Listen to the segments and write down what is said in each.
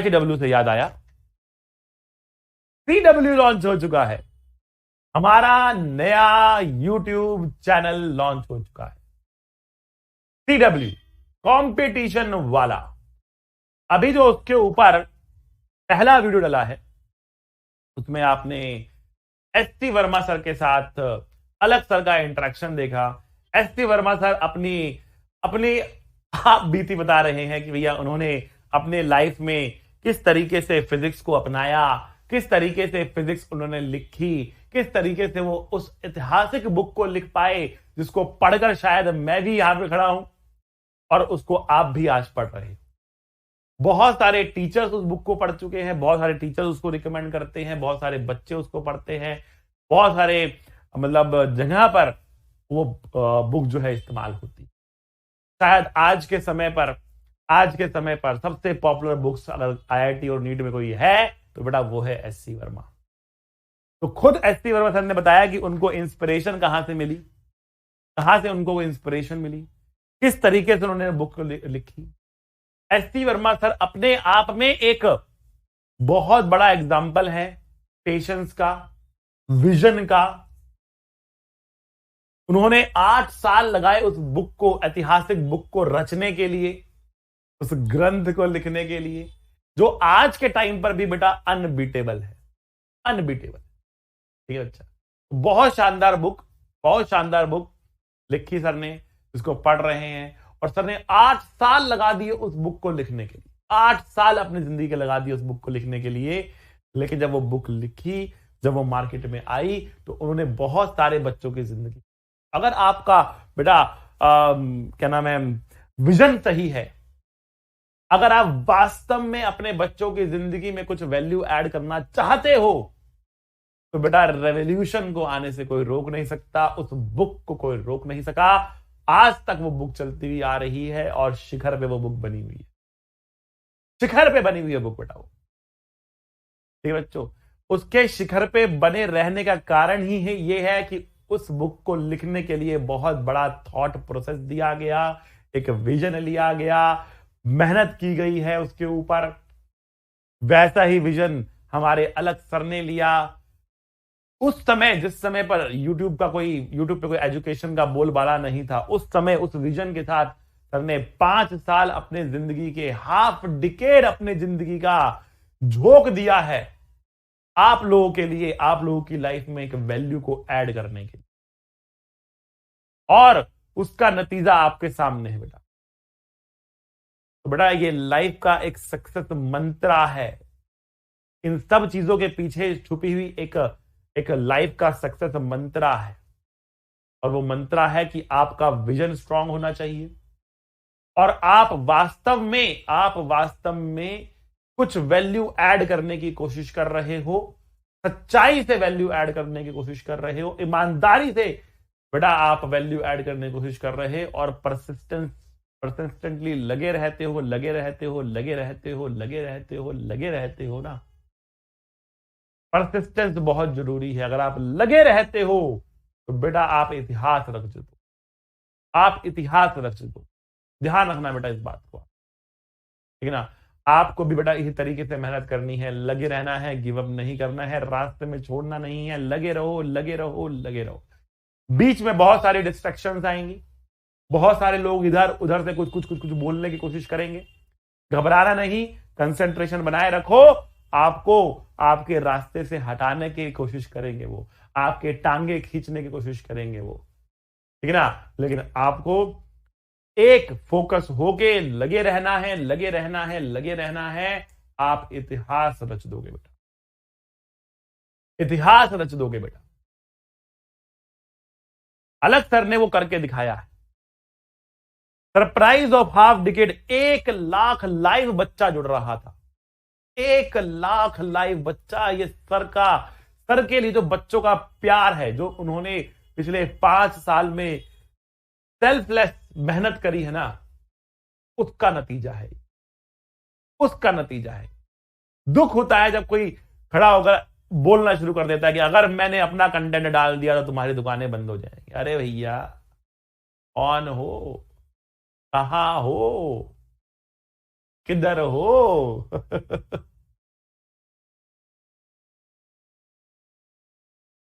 HW से याद आया, CW लॉन्च हो चुका है। हमारा नया YouTube चैनल लॉन्च हो चुका है, CW कंपटीशन वाला। अभी जो उसके ऊपर पहला वीडियो डला है, उसमें आपने ST वर्मा सर के साथ अलग सर का इंटरेक्शन देखा। ST वर्मा सर अपनी अपनी आप बीती बता रहे हैं कि भैया उन्होंने अपने लाइफ में किस तरीके से फिजिक्स को अपनाया, किस तरीके से फिजिक्स उन्होंने लिखी, किस तरीके से वो उस ऐतिहासिक बुक को लिख पाए जिसको पढ़कर शायद मैं भी यहां पे खड़ा हूं और उसको आप भी आज पढ़ रहे हैं। बहुत सारे टीचर्स उस बुक को पढ़ चुके हैं, बहुत सारे टीचर्स उसको रिकमेंड करते हैं, बहुत सारे बच्चे उसको पढ़ते हैं, बहुत सारे मतलब जगह पर वो बुक जो है इस्तेमाल होती है। शायद आज के समय पर सबसे पॉपुलर बुक्स अगर IIT और नीट में कोई है तो बेटा वो है SC वर्मा। तो खुद SC वर्मा सर ने बताया कि उनको इंस्पिरेशन कहां से मिली, कहां से उनको इंस्पिरेशन मिली, किस तरीके से उन्होंने बुक लिखी। SC वर्मा सर अपने आप में एक बहुत बड़ा एग्जाम्पल है पेशेंस का, विजन का। उन्होंने 8 साल लगाए उस बुक को, ऐतिहासिक बुक को रचने के लिए, उस ग्रंथ को लिखने के लिए, जो आज के टाइम पर भी बेटा अनबीटेबल है, अनबीटेबल। ठीक है अच्छा, बहुत शानदार बुक लिखी सर ने, जिसको पढ़ रहे हैं। और सर ने 8 साल लगा दिए उस बुक को लिखने के लिए, 8 साल अपनी जिंदगी के लगा दिए उस बुक को लिखने के लिए। लेकिन जब वो बुक लिखी, जब वो मार्केट में आई, तो उन्होंने बहुत सारे बच्चों की जिंदगी, अगर आपका बेटा क्या नाम है, विजन सही है, अगर आप वास्तव में अपने बच्चों की जिंदगी में कुछ वैल्यू ऐड करना चाहते हो, तो बेटा रेवोल्यूशन को आने से कोई रोक नहीं सकता, उस बुक को कोई रोक नहीं सका। आज तक वो बुक चलती हुई आ रही है और शिखर पे वो बुक बनी हुई है, शिखर पे बनी हुई है बुक बेटा वो। ठीक है बच्चों, उसके शिखर पे बने रहने का कारण ही है ये है कि उस बुक को लिखने के लिए बहुत बड़ा थॉट प्रोसेस दिया गया, एक विजन लिया गया, मेहनत की गई है उसके ऊपर। वैसा ही विजन हमारे अलग सर ने लिया। उस समय, जिस समय पर यूट्यूब पे कोई एजुकेशन का बोलबाला नहीं था, उस समय उस विजन के साथ सर ने 5 साल अपने जिंदगी के, हाफ डिकेड अपने जिंदगी का झोंक दिया है आप लोगों के लिए, आप लोगों की लाइफ में एक वैल्यू को ऐड करने के लिए। और उसका नतीजा आपके सामने है बेटा। तो बेटा ये लाइफ का एक सक्सेस मंत्रा है। इन सब चीजों के पीछे छुपी हुई एक लाइफ का सक्सेस मंत्रा है। और वो मंत्रा है कि आपका विजन स्ट्रांग होना चाहिए और आप वास्तव में कुछ वैल्यू ऐड करने की कोशिश कर रहे हो, सच्चाई से वैल्यू ऐड करने की कोशिश कर रहे हो, ईमानदारी से बेटा आप वैल्यू ऐड करने की कोशिश कर रहे हो, और परसिस्टेंटली लगे रहते हो ना। परसिस्टेंस बहुत जरूरी है। अगर आप लगे रहते हो तो बेटा आप इतिहास रच दो, आप इतिहास रच दो। ध्यान रखना बेटा इस बात को, ठीक है ना। आपको भी बेटा इसी तरीके से मेहनत करनी है, लगे रहना है, गिव अप नहीं करना है, रास्ते में छोड़ना नहीं है, लगे रहो लगे रहो लगे रहो। बीच में बहुत सारी डिस्ट्रैक्शंस आएंगी, बहुत सारे लोग इधर उधर से कुछ बोलने की कोशिश करेंगे। घबराना नहीं, कंसंट्रेशन बनाए रखो। आपको आपके रास्ते से हटाने की कोशिश करेंगे वो, आपके टांगे खींचने की कोशिश करेंगे वो, ठीक है ना। लेकिन आपको एक फोकस होके लगे रहना है, लगे रहना है, लगे रहना है। आप इतिहास रच दोगे बेटा, इतिहास रच दोगे बेटा। अलग सर ने वो करके दिखाया है। Surprise of half decade, 1 lakh live बच्चा जुड़ रहा था, 1 लाख लाइव बच्चा। ये सर के लिए जो बच्चों का प्यार है, जो उन्होंने पिछले 5 साल में सेल्फलेस मेहनत करी है ना, उसका नतीजा है, उसका नतीजा है। दुख होता है जब कोई खड़ा होकर बोलना शुरू कर देता है कि अगर मैंने अपना कंटेंट डाल दिया तो तुम्हारी दुकानें बंद हो जाएंगी। अरे भैया, कौन हो, कहां हो, किधर हो?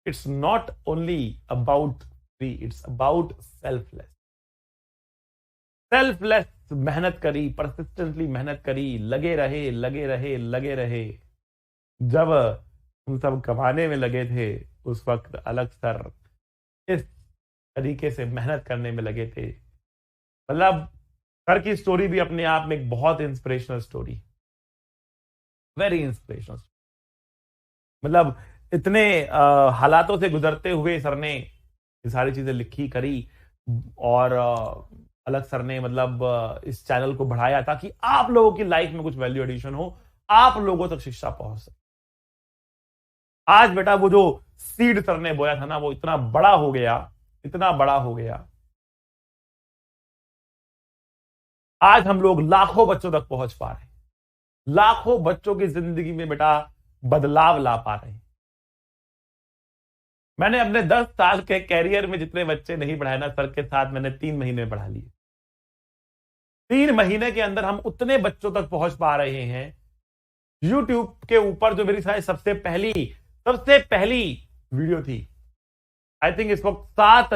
It's not only about free, it's about selfless. Selfless मेहनत करी, परसिस्टेंटली मेहनत करी, लगे रहे लगे रहे लगे रहे। जब हम सब कमाने में लगे थे उस वक्त अलग सर इस तरीके से मेहनत करने में लगे थे। मतलब सर की स्टोरी भी अपने आप में एक बहुत इंस्पिरेशनल स्टोरी, वेरी इंस्पिरेशनल। मतलब इतने हालातों से गुजरते हुए सर ने ये सारी चीजें लिखी करी, और अलग सर ने मतलब इस चैनल को बढ़ाया ताकि आप लोगों की लाइफ में कुछ वैल्यू एडिशन हो, आप लोगों तक शिक्षा पहुंच सके। आज बेटा वो जो सीड सर ने बोया था ना, वो इतना बड़ा हो गया, इतना बड़ा हो गया। आज हम लोग लाखों बच्चों तक पहुंच पा रहे हैं, लाखों बच्चों की जिंदगी में बेटा बदलाव ला पा रहे हैं। मैंने अपने 10 साल के कैरियर में जितने बच्चे नहीं पढ़ाए ना, सर के साथ मैंने 3 महीने में पढ़ा लिए। 3 महीने के अंदर हम उतने बच्चों तक पहुंच पा रहे हैं। YouTube के ऊपर जो मेरी शायद सबसे पहली वीडियो थी, आई थिंक इस वक्त 7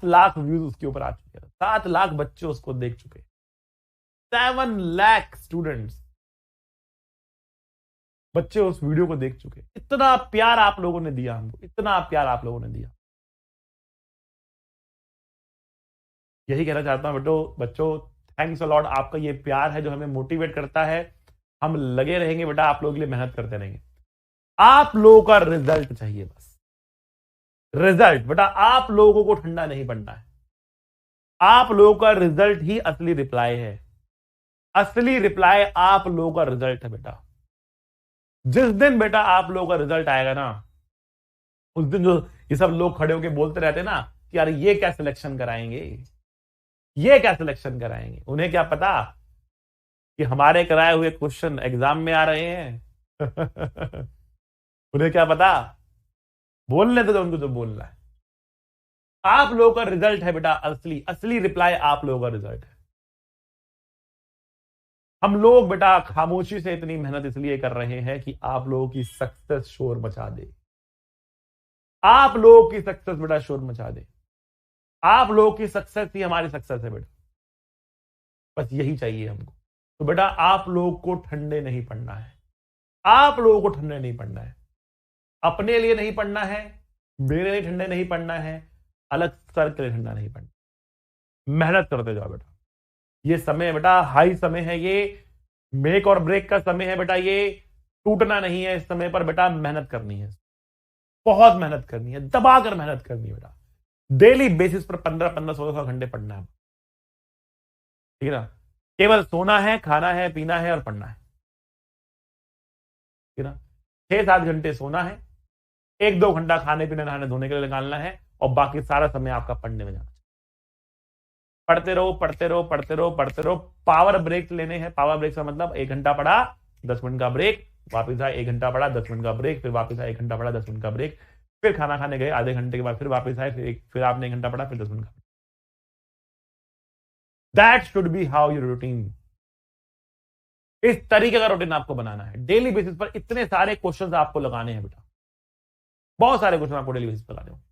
लाख व्यूज उसके ऊपर आ चुके हैं। 7 लाख बच्चे उसको देख चुके हैं। 7 लाख स्टूडेंट्स, बच्चे उस वीडियो को देख चुके हैं। इतना प्यार आप लोगों ने दिया हमको, इतना प्यार आप लोगों ने दिया। यही कहना चाहता हूं बच्चों, थैंक्स अ लॉट। आपका ये प्यार है जो हमें मोटिवेट करता है। हम लगे रहेंगे बेटा, आप लोगों के लिए मेहनत करते रहेंगे। आप लोगों का रिजल्ट चाहिए, बस रिजल्ट। बेटा आप लोगों को ठंडा नहीं पड़ना है, आप लोगों का रिजल्ट ही असली रिप्लाई है। असली रिप्लाई आप लोगों का रिजल्ट है बेटा। जिस दिन बेटा आप लोगों का रिजल्ट आएगा ना, उस दिन जो ये सब लोग खड़े होकर बोलते रहते हैं ना कि यार ये क्या सिलेक्शन कराएंगे, ये क्या सिलेक्शन कराएंगे, उन्हें क्या पता कि हमारे कराए हुए क्वेश्चन एग्जाम में आ रहे हैं। उन्हें क्या पता, बोलने दो उनको जो बोलना है। आप लोगों का रिजल्ट है बेटा असली रिप्लाई आप लोगों का रिजल्ट है। हम लोग बेटा खामोशी से इतनी मेहनत इसलिए कर रहे हैं कि आप लोगों की सक्सेस शोर मचा दे। आप लोगों की सक्सेस बेटा शोर मचा दे। आप लोगों की सक्सेस ही हमारी सक्सेस है बेटा, बस यही चाहिए हमको। तो बेटा आप लोगों को ठंडे नहीं पड़ना है, आप लोगों को ठंडे नहीं पड़ना है। अपने लिए नहीं पढ़ना है, मेरे लिए ठंडे नहीं पढ़ना है, अलग सर के लिए ठंडा नहीं पढ़ना। मेहनत करते जाओ बेटा। ये समय बेटा हाई समय है, ये मेक और ब्रेक का समय है बेटा। ये टूटना नहीं है, इस समय पर बेटा मेहनत करनी है, बहुत मेहनत करनी है, दबाकर मेहनत करनी है बेटा। डेली बेसिस पर 15-15, 16 घंटे पढ़ना है, ठीक है ना। केवल सोना है, खाना है, पीना है और पढ़ना है, ठीक है ना। 6-7 घंटे सोना है, 1-2 घंटा खाने पीने नहाने धोने के लिए निकालना है, और बाकी सारा समय आपका पढ़ने में जाना। पढ़ते रहो पढ़ते रहो पढ़ते रहो पढ़ते रहो। पावर ब्रेक लेने हैं। पावर ब्रेक का मतलब 1 घंटा पढ़ा, 10 मिनट का ब्रेक, वापस आए, 1 घंटा पढ़ा, 10 मिनट का ब्रेक, फिर वापस आए, 1 घंटा पढ़ा, 10 मिनट का ब्रेक, फिर खाना खाने गए, आधे घंटे के बाद फिर वापस आए, फिर आपने 1 घंटा पढ़ा, फिर 10 मिनट का। That should be how your routine. इस तरीके का रूटीन आपको बनाना है। डेली बेसिस पर इतने सारे क्वेश्चन आपको लगाने हैं बेटा, बहुत सारे क्वेश्चन आपको डेली बेसिस पर लगाने होंगे।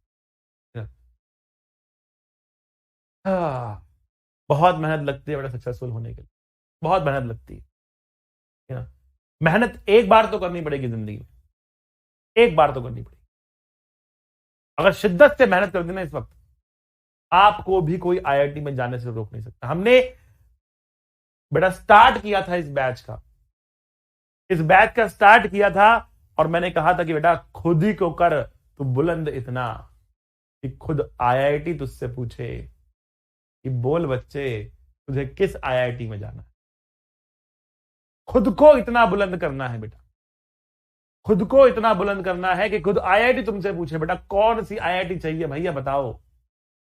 बहुत मेहनत लगती है बेटा सक्सेसफुल होने के लिए, बहुत मेहनत लगती है ना। मेहनत एक बार तो करनी पड़ेगी जिंदगी में, एक बार तो करनी पड़ेगी। अगर शिद्दत से मेहनत कर देना इस वक्त, आपको भी कोई आईआईटी में जाने से रोक नहीं सकता। हमने बेटा स्टार्ट किया था इस बैच का स्टार्ट किया था, और मैंने कहा था कि बेटा खुद ही को कर तू बुलंद इतना कि खुद आईआईटी तुझसे पूछे कि बोल बच्चे तुझे किस आईआईटी में जाना है। खुद को इतना बुलंद करना है बेटा, खुद को इतना बुलंद करना है कि खुद आईआईटी तुमसे पूछे बेटा कौन सी आईआईटी चाहिए भैया, बताओ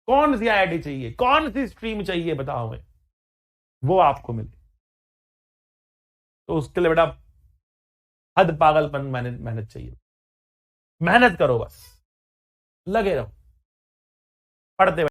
कौन सी आईआईटी चाहिए, कौन सी स्ट्रीम चाहिए, बताओ हमें, वो आपको मिले। तो उसके लिए बेटा हद पागलपन मेहनत चाहिए। मेहनत करो, बस लगे रहो, पढ़ते